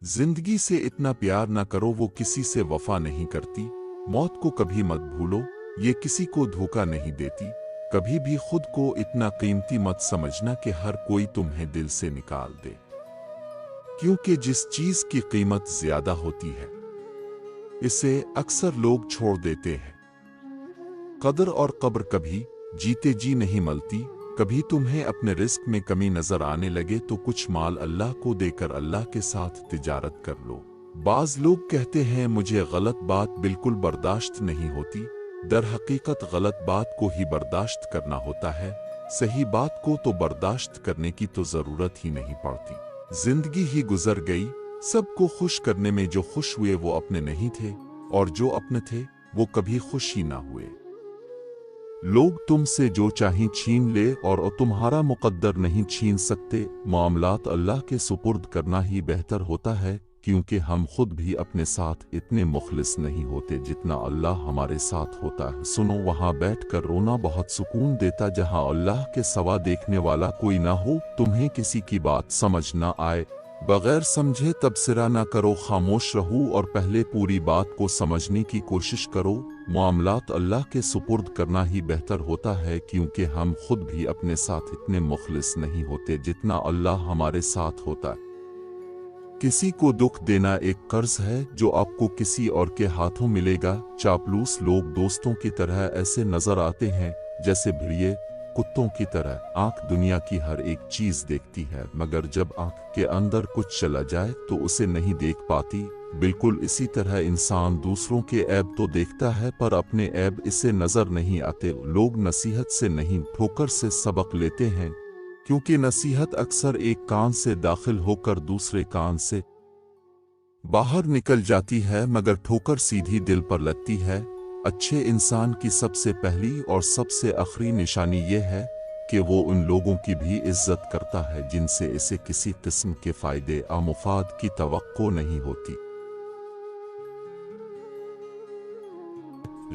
जिंदगी से इतना प्यार ना करो वो किसी से वफा नहीं करती। मौत को कभी मत भूलो, ये किसी को धोखा नहीं देती। कभी भी खुद को इतना कीमती मत समझना कि हर कोई तुम्हें दिल से निकाल दे, क्योंकि जिस चीज की कीमत ज्यादा होती है इसे अक्सर लोग छोड़ देते हैं। कदर और कब्र कभी जीते जी नहीं मिलती। कभी तुम्हें अपने रिस्क में कमी नजर आने लगे तो कुछ माल अल्लाह को देकर अल्लाह के साथ तिजारत कर लो। बाज लोग कहते हैं मुझे गलत बात बिल्कुल बर्दाश्त नहीं होती। दर हकीकत गलत बात को ही बर्दाश्त करना होता है, सही बात को तो बर्दाश्त करने की तो जरूरत ही नहीं पड़ती। जिंदगी ही गुजर गई, सबको खुश करने में जो खुश हुए वो अपने नहीं थे, और जो अपने थे वो कभी खुश ही ना हुए। लोग तुमसे जो चाहें छीन ले और तुम्हारा मुकद्दर नहीं छीन सकते। मामलात अल्लाह के सुपुर्द करना ही बेहतर होता है, क्योंकि हम खुद भी अपने साथ इतने मुखलिस नहीं होते जितना अल्लाह हमारे साथ होता है। सुनो, वहाँ बैठकर रोना बहुत सुकून देता जहाँ अल्लाह के सिवा देखने वाला कोई ना हो। तुम्हें किसी की बात समझ ना आए, बगैर समझे तबसरा ना करो, खामोश रहो और पहले पूरी बात को समझने की कोशिश करो। मामलात अल्लाह के सुपुर्द करना ही बेहतर होता है, क्योंकि हम खुद भी अपने साथ इतने मुखलिस नहीं होते जितना अल्लाह हमारे साथ होता है। किसी को दुख देना एक कर्ज है जो आपको किसी और के हाथों मिलेगा। चापलूस लोग दोस्तों की तरह ऐसे नजर आते हैं जैसे भेड़िए कुत्तों की तरह। आंख दुनिया की हर एक चीज देखती है, मगर जब आंख के अंदर कुछ चला जाए तो उसे नहीं देख पाती। बिल्कुल इसी तरह इंसान दूसरों के ऐब तो देखता है पर अपने ऐब इसे नजर नहीं आते। लोग नसीहत से नहीं ठोकर से सबक लेते हैं, क्योंकि नसीहत अक्सर एक कान से दाखिल होकर दूसरे कान से बाहर निकल जाती है, मगर ठोकर सीधी दिल पर लगती है। अच्छे इंसान की सबसे पहली और सबसे आखिरी निशानी यह है कि वो उन लोगों की भी इज्जत करता है जिनसे इसे किसी किस्म के फायदे या मुफाद की तवक्को नहीं होती।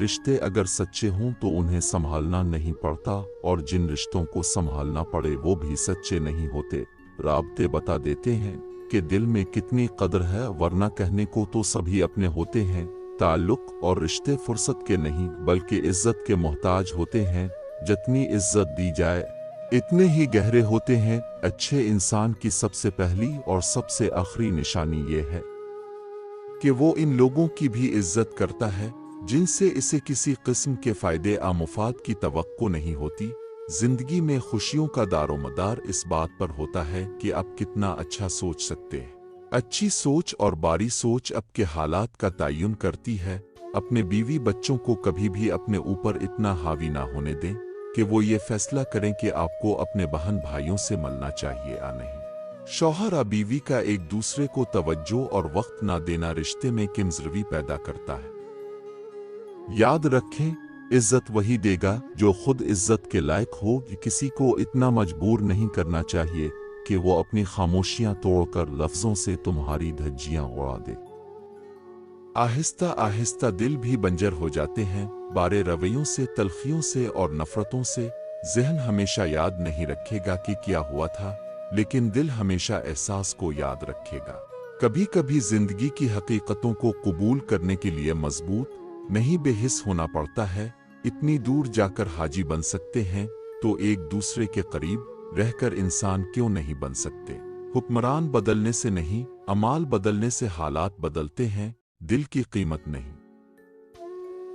रिश्ते अगर सच्चे हों तो उन्हें संभालना नहीं पड़ता, और जिन रिश्तों को संभालना पड़े वो भी सच्चे नहीं होते। राबते बता देते हैं कि दिल में कितनी कदर है, वरना कहने को तो सभी अपने होते हैं। ताल्लुक और रिश्ते फुर्सत के नहीं बल्कि इज्जत के मोहताज होते हैं। जितनी इज्जत दी जाए इतने ही गहरे होते हैं। अच्छे इंसान की सबसे पहली और सबसे आखिरी निशानी ये है कि वो इन लोगों की भी इज्जत करता है जिनसे इसे किसी किस्म के फायदे या मुफाद की तवक्को नहीं होती। जिंदगी में खुशियों का दारोमदार इस बात पर होता है कि आप कितना अच्छा सोच सकते हैं। अच्छी सोच और बारी सोच आपके हालात का तयन करती है। अपने बीवी बच्चों को कभी भी अपने ऊपर इतना हावी ना होने दें कि वो ये फैसला करें कि आपको अपने बहन भाइयों से मिलना चाहिए या नहीं। शौहर और बीवी का एक दूसरे को तवज्जो और वक्त ना देना रिश्ते में किमजरवी पैदा करता है। याद रखें, इज्जत वही देगा जो खुद इज्जत के लायक हो। किसी को इतना मजबूर नहीं करना चाहिए कि वो अपनी खामोशियां तोड़कर लफ्जों से तुम्हारी धज्जियां उड़ा दे। आहिस्ता आहिस्ता दिल भी बंजर हो जाते हैं, बारे रवैयों से, तलखियों से और नफरतों से। जहन हमेशा याद नहीं रखेगा कि क्या हुआ था, लेकिन दिल हमेशा एहसास को याद रखेगा। कभी कभी जिंदगी की हकीकतों को कबूल करने के लिए मजबूत नहीं बेहिस होना पड़ता है। इतनी दूर जाकर हाजी बन सकते हैं तो एक दूसरे के करीब रहकर इंसान क्यों नहीं बन सकते। हुक्मरान बदलने से नहीं, अमाल बदलने से हालात बदलते हैं, दिल की कीमत नहीं।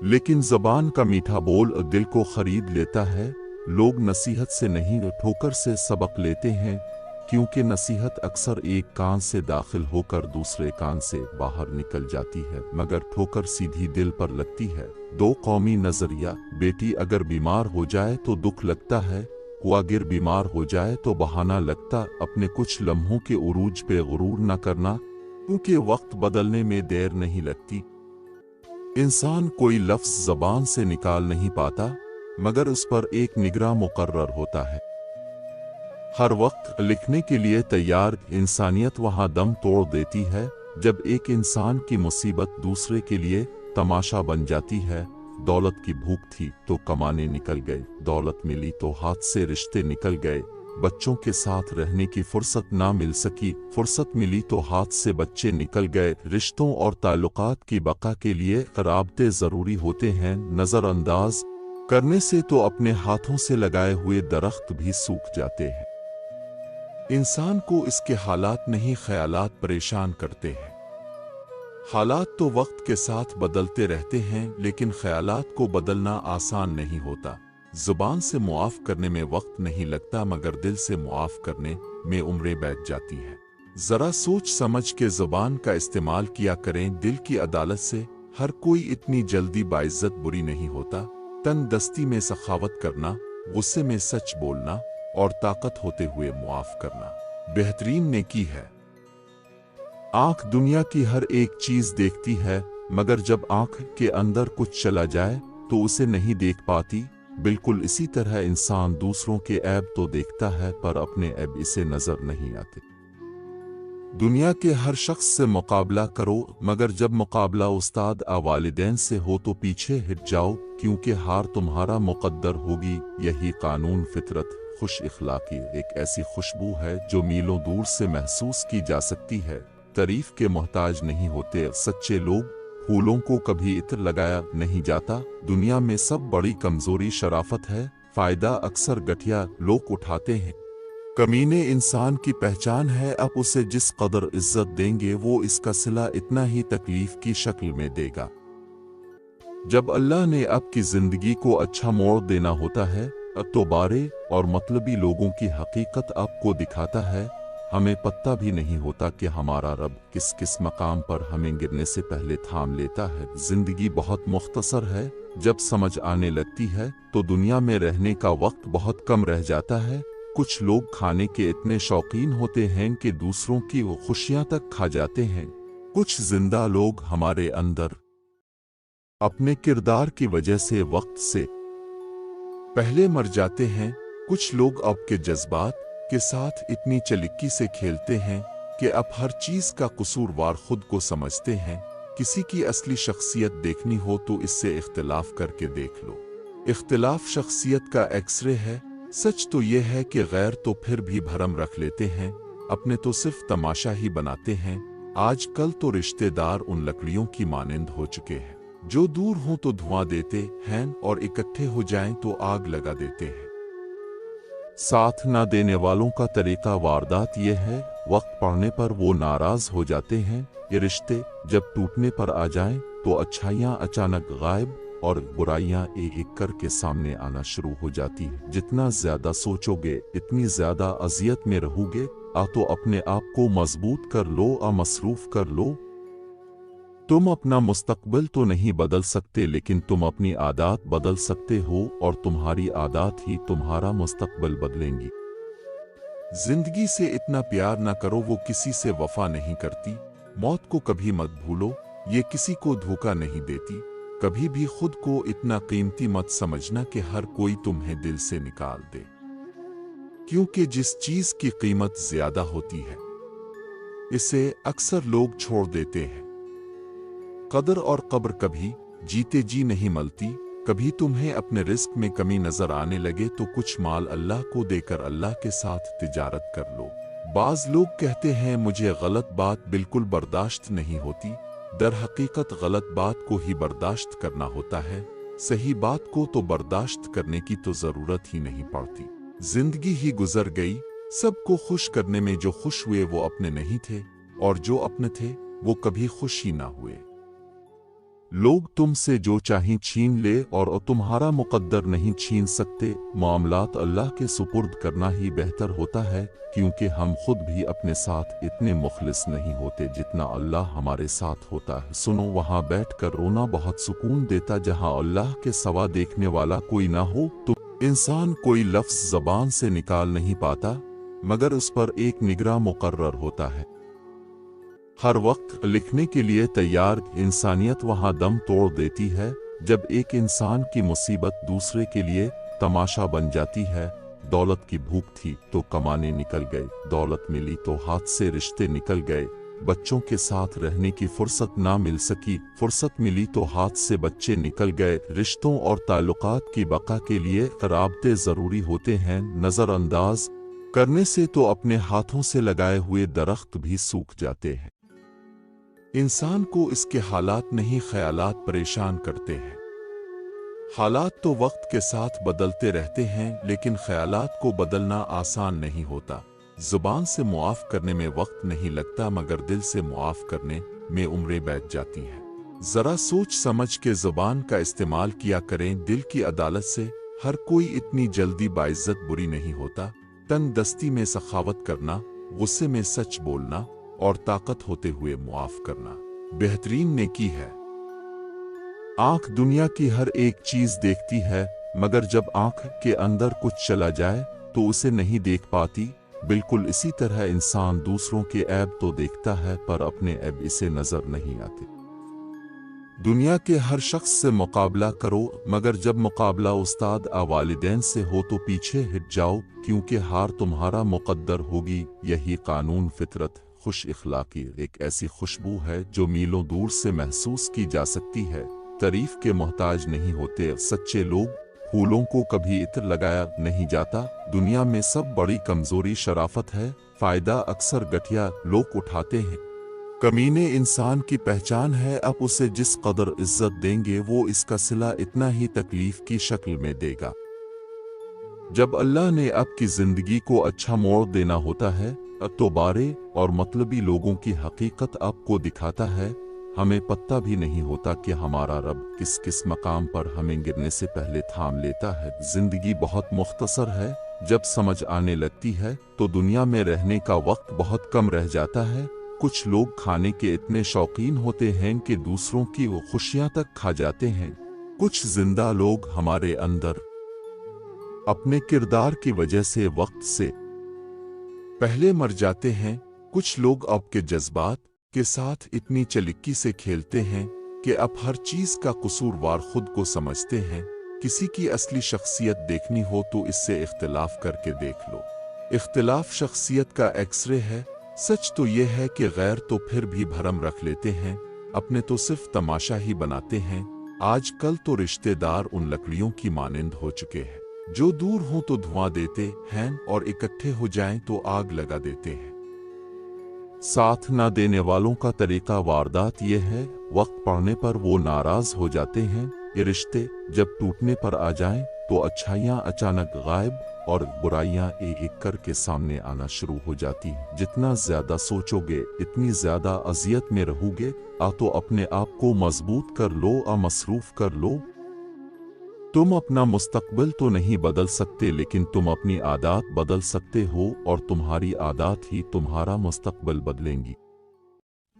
लेकिन जबान का मीठा बोल दिल को खरीद लेता है। लोग नसीहत से नहीं ठोकर से सबक लेते हैं, क्योंकि नसीहत अक्सर एक कान से दाखिल होकर दूसरे कान से बाहर निकल जाती है, मगर ठोकर सीधी दिल पर लगती है। दो कौमी नजरिया, बेटी अगर बीमार हो जाए तो दुख लगता है, कुआगिर बीमार हो जाए तो बहाना लगता। अपने कुछ लम्हों के उरूज पे गुरूर न करना, क्योंकि वक्त बदलने में देर नहीं लगती। इंसान कोई लफ्ज जबान से निकाल नहीं पाता, मगर उस पर एक निगरां मुकर्रर होता है। हर वक्त लिखने के लिए तैयार इंसानियत वहां दम तोड़ देती है जब एक इंसान की मुसीबत दूसरे के लिए तमाशा बन जाती है। दौलत की भूख थी तो कमाने निकल गए, दौलत मिली तो हाथ से रिश्ते निकल गए। बच्चों के साथ रहने की फुर्सत ना मिल सकी, फुर्सत मिली तो हाथ से बच्चे निकल गए। रिश्तों और ताल्लुकात की बका के लिए राब्ते ज़रूरी होते हैं, नज़रअंदाज करने से तो अपने हाथों से लगाए हुए दरख्त भी सूख जाते हैं। इंसान को इसके हालात नहीं ख्यालात परेशान करते हैं। हालात तो वक्त के साथ बदलते रहते हैं, लेकिन ख्यालात को बदलना आसान नहीं होता। जुबान से मुआफ करने में वक्त नहीं लगता, मगर दिल से मुआफ करने में उम्रें बैठ जाती हैं। जरा सोच समझ के जुबान का इस्तेमाल किया करें। दिल की अदालत से हर कोई इतनी जल्दी बाइज्जत बुरी नहीं होता। तन दस्ती में सखावत करना, गुस्से में सच बोलना और ताकत होते हुए मुआफ करना बेहतरीन नेकी है। आंख दुनिया की हर एक चीज देखती है, मगर जब आंख के अंदर कुछ चला जाए तो उसे नहीं देख पाती। बिल्कुल इसी तरह इंसान दूसरों के ऐब तो देखता है, पर अपने ऐब इसे नजर नहीं आते। दुनिया के हर शख्स से मुकाबला करो, मगर जब मुकाबला उस्ताद वालिदैन से हो तो पीछे हट जाओ, क्योंकि हार तुम्हारा मुकद्दर होगी। यही कानून फितरत खुश इखलाकी एक ऐसी खुशबू है जो मीलों दूर से महसूस की जा सकती है। तारीफ के मोहताज नहीं होते सच्चे लोग। फूलों को कभी इत्र लगाया नहीं जाता। दुनिया में सब बड़ी कमजोरी शराफत है। फायदा अक्सर गठिया लोग उठाते हैं। कमीने इंसान की पहचान है। अब उसे जिस कदर इज्जत देंगे वो इसका सिला इतना ही तकलीफ की शक्ल में देगा। जब अल्लाह ने आपकी जिंदगी को अच्छा मोड़ देना होता है, तो बारे और मतलबी लोगों की हकीकत आपको दिखाता है। हमें पता भी नहीं होता कि हमारा रब किस किस मकाम पर हमें गिरने से पहले थाम लेता है। जिंदगी बहुत मुख्तसर है। जब समझ आने लगती है तो दुनिया में रहने का वक्त बहुत कम रह जाता है। कुछ लोग खाने के इतने शौकीन होते हैं कि दूसरों की वो खुशियां तक खा जाते हैं। कुछ जिंदा लोग हमारे अंदर अपने किरदार की वजह से वक्त से पहले मर जाते हैं। कुछ लोग आपके जज्बात के साथ इतनी चलिक्की से खेलते हैं कि अब हर चीज का कसूरवार खुद को समझते हैं। किसी की असली शख्सियत देखनी हो तो इससे इख्तिलाफ करके देख लो। इख्तिलाफ शख्सियत का एक्सरे है। सच तो यह है कि गैर तो फिर भी भरम रख लेते हैं, अपने तो सिर्फ तमाशा ही बनाते हैं। आजकल तो रिश्तेदार उन लकड़ियों की मानिंद हो चुके हैं, जो दूर हों तो धुआं देते हैं और इकट्ठे हो जाएं तो आग लगा देते हैं। साथ ना देने वालों का तरीका वारदात यह है, वक्त पड़ने पर वो नाराज हो जाते हैं। ये रिश्ते जब टूटने पर आ जाएं तो अच्छाइयाँ अचानक गायब और बुराइयां एक एक करके सामने आना शुरू हो जाती हैं। जितना ज्यादा सोचोगे इतनी ज्यादा अजियत में रहोगे। तो अपने आप को मजबूत कर लो, मसरूफ कर लो। तुम अपना मुस्तकबिल तो नहीं बदल सकते, लेकिन तुम अपनी आदत बदल सकते हो, और तुम्हारी आदत ही तुम्हारा मुस्तकबिल बदलेंगी। जिंदगी से इतना प्यार ना करो, वो किसी से वफा नहीं करती। मौत को कभी मत भूलो, ये किसी को धोखा नहीं देती। कभी भी खुद को इतना कीमती मत समझना कि हर कोई तुम्हें दिल से निकाल दे, क्योंकि जिस चीज की कीमत ज्यादा होती है इसे अक्सर लोग छोड़ देते हैं। कदर और कब्र कभी जीते जी नहीं मिलती। कभी तुम्हें अपने रिस्क में कमी नजर आने लगे तो कुछ माल अल्लाह को देकर अल्लाह के साथ तिजारत कर लो। बाज लोग कहते हैं मुझे गलत बात बिल्कुल बर्दाश्त नहीं होती। दर हकीकत गलत बात को ही बर्दाश्त करना होता है। सही बात को तो बर्दाश्त करने की तो जरूरत ही नहीं पड़ती। जिंदगी ही गुजर गई। सबको खुश करने में जो खुश हुए वो अपने नहीं थे, और जो अपने थे वो कभी खुश ही ना हुए। लोग तुमसे जो चाहें छीन ले और तुम्हारा मुकद्दर नहीं छीन सकते। मामलात अल्लाह के सुपुर्द करना ही बेहतर होता है, क्योंकि हम खुद भी अपने साथ इतने मुखलिस नहीं होते जितना अल्लाह हमारे साथ होता है। सुनो, वहाँ बैठकर रोना बहुत सुकून देता। जहाँ अल्लाह के सिवा देखने वाला कोई ना हो तो इंसान कोई लफ्ज ज़बान से निकाल नहीं पाता, मगर उस पर एक निगरां मुकर्रर होता है। हर वक्त लिखने के लिए तैयार इंसानियत वहाँ दम तोड़ देती है जब एक इंसान की मुसीबत दूसरे के लिए तमाशा बन जाती है। दौलत की भूख थी तो कमाने निकल गए, दौलत मिली तो हाथ से रिश्ते निकल गए। बच्चों के साथ रहने की फुर्सत ना मिल सकी, फुर्सत मिली तो हाथ से बच्चे निकल गए। रिश्तों और ताल्लुकात की बका के लिए राब्ते ज़रूरी होते हैं, नज़रअंदाज करने से तो अपने हाथों से लगाए हुए दरख्त भी सूख जाते हैं। इंसान को इसके हालात नहीं ख्यालात परेशान करते हैं। हालात तो वक्त के साथ बदलते रहते हैं, लेकिन ख्यालात को बदलना आसान नहीं होता। जुबान से मुआफ करने में वक्त नहीं लगता, मगर दिल से मुआफ करने में उम्रें बैठ जाती हैं। जरा सोच समझ के जुबान का इस्तेमाल किया करें। दिल की अदालत से हर कोई इतनी जल्दी बाइज्जत बुरी नहीं होता। तंग दस्ती में सखावत करना, गुस्से में सच बोलना और ताकत होते हुए मुआफ करना बेहतरीन नेकी है। आंख दुनिया की हर एक चीज देखती है, मगर जब आंख के अंदर कुछ चला जाए तो उसे नहीं देख पाती। बिल्कुल इसी तरह इंसान दूसरों के ऐब तो देखता है, पर अपने ऐब इसे नजर नहीं आते। दुनिया के हर शख्स से मुकाबला करो, मगर जब मुकाबला उस्ताद वालिदैन से हो तो पीछे हट जाओ, क्योंकि हार तुम्हारा मुकद्दर होगी। यही कानून फितरत खुश इखलाकी एक ऐसी खुशबू है जो मीलों दूर से महसूस की जा सकती है। तारीफ के मोहताज नहीं होते सच्चे लोग। फूलों को कभी इत्र लगाया नहीं जाता। दुनिया में सब बड़ी कमजोरी शराफत है। फायदा अक्सर गठिया लोग उठाते हैं। कमीने इंसान की पहचान है। अब उसे जिस कदर इज्जत देंगे वो इसका सिला इतना ही तकलीफ की शक्ल में देगा। जब अल्लाह ने आपकी जिंदगी को अच्छा मोड़ देना होता है तो बारे और मतलबी लोगों की हकीकत आपको दिखाता है। हमें पता भी नहीं होता कि हमारा रब किस किस मकाम पर हमें गिरने से पहले थाम लेता है। जिंदगी बहुत मुख्तसर है। जब समझ आने लगती है तो दुनिया में रहने का वक्त बहुत कम रह जाता है। कुछ लोग खाने के इतने शौकीन होते हैं कि दूसरों की वो खुशियां तक खा जाते हैं। कुछ जिंदा लोग हमारे अंदर अपने किरदार की वजह से वक्त से पहले मर जाते हैं। कुछ लोग आपके जज्बात के साथ इतनी चलिक्की से खेलते हैं कि अब हर चीज का कसूरवार खुद को समझते हैं। किसी की असली शख्सियत देखनी हो तो इससे इख्तिलाफ करके देख लो। इख्तिलाफ शख्सियत का एक्सरे है। सच तो यह है कि गैर तो फिर भी भरम रख लेते हैं, अपने तो सिर्फ तमाशा ही बनाते हैं। आजकल तो रिश्तेदार उन लकड़ियों की मानिंद हो चुके हैं, जो दूर हों तो धुआं देते हैं और इकट्ठे हो जाएं तो आग लगा देते हैं। साथ न देने वालों का तरीका वारदात यह है, वक्त पड़ने पर वो नाराज हो जाते हैं। ये रिश्ते जब टूटने पर आ जाएं तो अच्छाइयाँ अचानक गायब और बुराइयां एक एक करके सामने आना शुरू हो जाती हैं। जितना ज्यादा सोचोगे इतनी ज्यादा अजियत में रहोगे। तो अपने आप को मजबूत कर लो, मसरूफ कर लो। तुम अपना मुस्तकबिल तो नहीं बदल सकते, लेकिन तुम अपनी आदत बदल सकते हो, और तुम्हारी आदत ही तुम्हारा मुस्तकबिल बदलेंगी।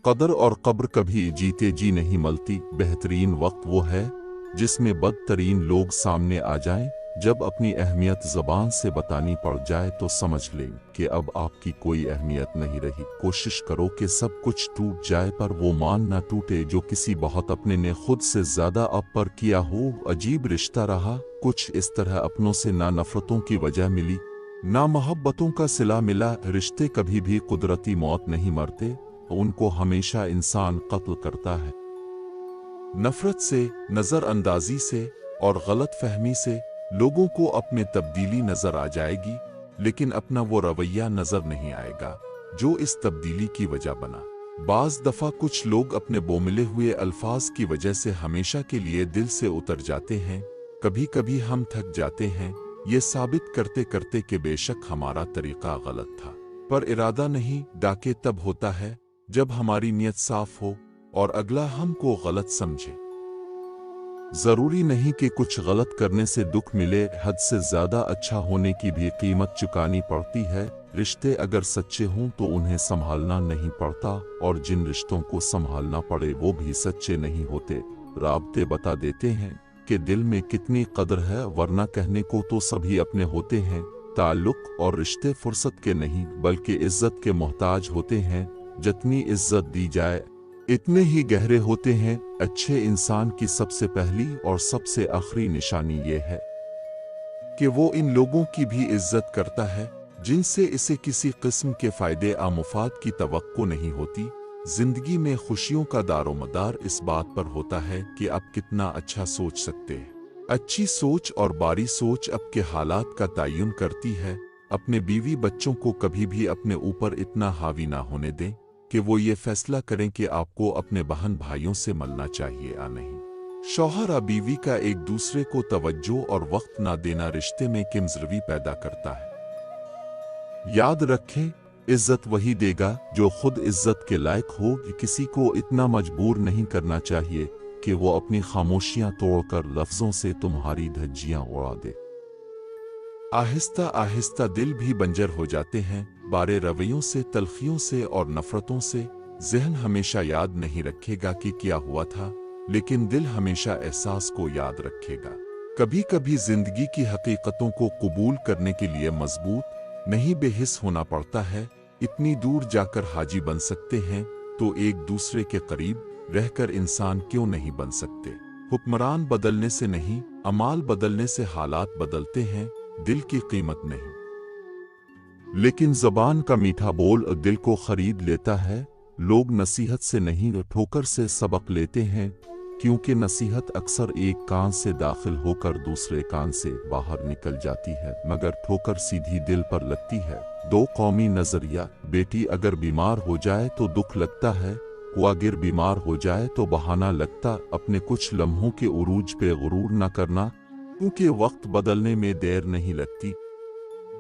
कदर और कब्र कभी जीते जी नहीं मिलती। बेहतरीन वक्त वो है जिसमें बदतरीन लोग सामने आ जाएं। जब अपनी अहमियत ज़बान से बतानी पड़ जाए तो समझ लें कि अब आपकी कोई अहमियत नहीं रही। कोशिश करो कि सब कुछ टूट जाए, पर वो मान ना टूटे जो किसी बहुत अपने ने खुद से ज्यादा आप पर किया हो। अजीब रिश्ता रहा कुछ इस तरह, अपनों से ना नफरतों की वजह मिली ना मोहब्बतों का सिला मिला। रिश्ते कभी भी कुदरती मौत नहीं मरते, उनको हमेशा इंसान कत्ल करता है। नफरत से, नजर अंदाजी से और गलत फहमी से लोगों को अपने तब्दीली नजर आ जाएगी, लेकिन अपना वो रवैया नजर नहीं आएगा जो इस तब्दीली की वजह बना। बाज दफा कुछ लोग अपने बोमिले हुए अल्फाज की वजह से हमेशा के लिए दिल से उतर जाते हैं। कभी कभी हम थक जाते हैं ये साबित करते करते कि बेशक हमारा तरीका गलत था, पर इरादा नहीं। डाके तब होता है जब हमारी नीयत साफ हो और अगला हमको गलत समझे। जरूरी नहीं कि कुछ गलत करने से दुख मिले, हद से ज्यादा अच्छा होने की भी कीमत चुकानी पड़ती है। रिश्ते अगर सच्चे हों तो उन्हें संभालना नहीं पड़ता, और जिन रिश्तों को संभालना पड़े वो भी सच्चे नहीं होते। राबते बता देते हैं कि दिल में कितनी कदर है, वरना कहने को तो सभी अपने होते हैं। ताल्लुक और रिश्ते फुर्सत के नहीं बल्कि इज्जत के मोहताज होते हैं। जितनी इज्जत दी जाए इतने ही गहरे होते हैं। अच्छे इंसान की सबसे पहली और सबसे आखिरी निशानी ये है कि वो इन लोगों की भी इज्जत करता है जिनसे इसे किसी किस्म के फायदे या मुफाद की तवक्को नहीं होती। जिंदगी में खुशियों का दारोमदार इस बात पर होता है कि आप कितना अच्छा सोच सकते हैं। अच्छी सोच और बारी सोच आपके हालात का तयन करती है। अपने बीवी बच्चों को कभी भी अपने ऊपर इतना हावी ना होने दें कि वो ये फैसला करें कि आपको अपने बहन भाइयों से मिलना चाहिए या नहीं। शौहर और बीवी का एक दूसरे को तवज्जो और वक्त ना देना रिश्ते में किमजरवी पैदा करता है। याद रखें, इज्जत वही देगा जो खुद इज्जत के लायक हो। किसी को इतना मजबूर नहीं करना चाहिए कि वो अपनी खामोशियां तोड़कर लफ्जों से तुम्हारी धज्जियां उड़ा दे। आहिस्ता आहिस्ता दिल भी बंजर हो जाते हैं, बारे रवैयों से, तलखियों से और नफरतों से। ज़हन हमेशा याद नहीं रखेगा कि क्या हुआ था, लेकिन दिल हमेशा एहसास को याद रखेगा। कभी कभी जिंदगी की हकीकतों को कबूल करने के लिए मजबूत नहीं बेहिस होना पड़ता है। इतनी दूर जाकर हाजी बन सकते हैं तो एक दूसरे के करीब रहकर इंसान क्यों नहीं बन सकते। हुक्मरान बदलने से नहीं, अमाल बदलने से हालात बदलते हैं, दिल की कीमत नहीं। लेकिन ज़बान का मीठा बोल दिल को खरीद लेता है। लोग नसीहत से नहीं ठोकर से सबक लेते हैं, क्योंकि नसीहत अक्सर एक कान से दाखिल होकर दूसरे कान से बाहर निकल जाती है, मगर ठोकर सीधी दिल पर लगती है। दो कौमी नजरिया, बेटी अगर बीमार हो जाए तो दुख लगता है, अगर बीमार हो जाए तो बहाना लगता। अपने कुछ लम्हों के उरूज पे गुरूर न करना, क्योंकि वक्त बदलने में देर नहीं लगती।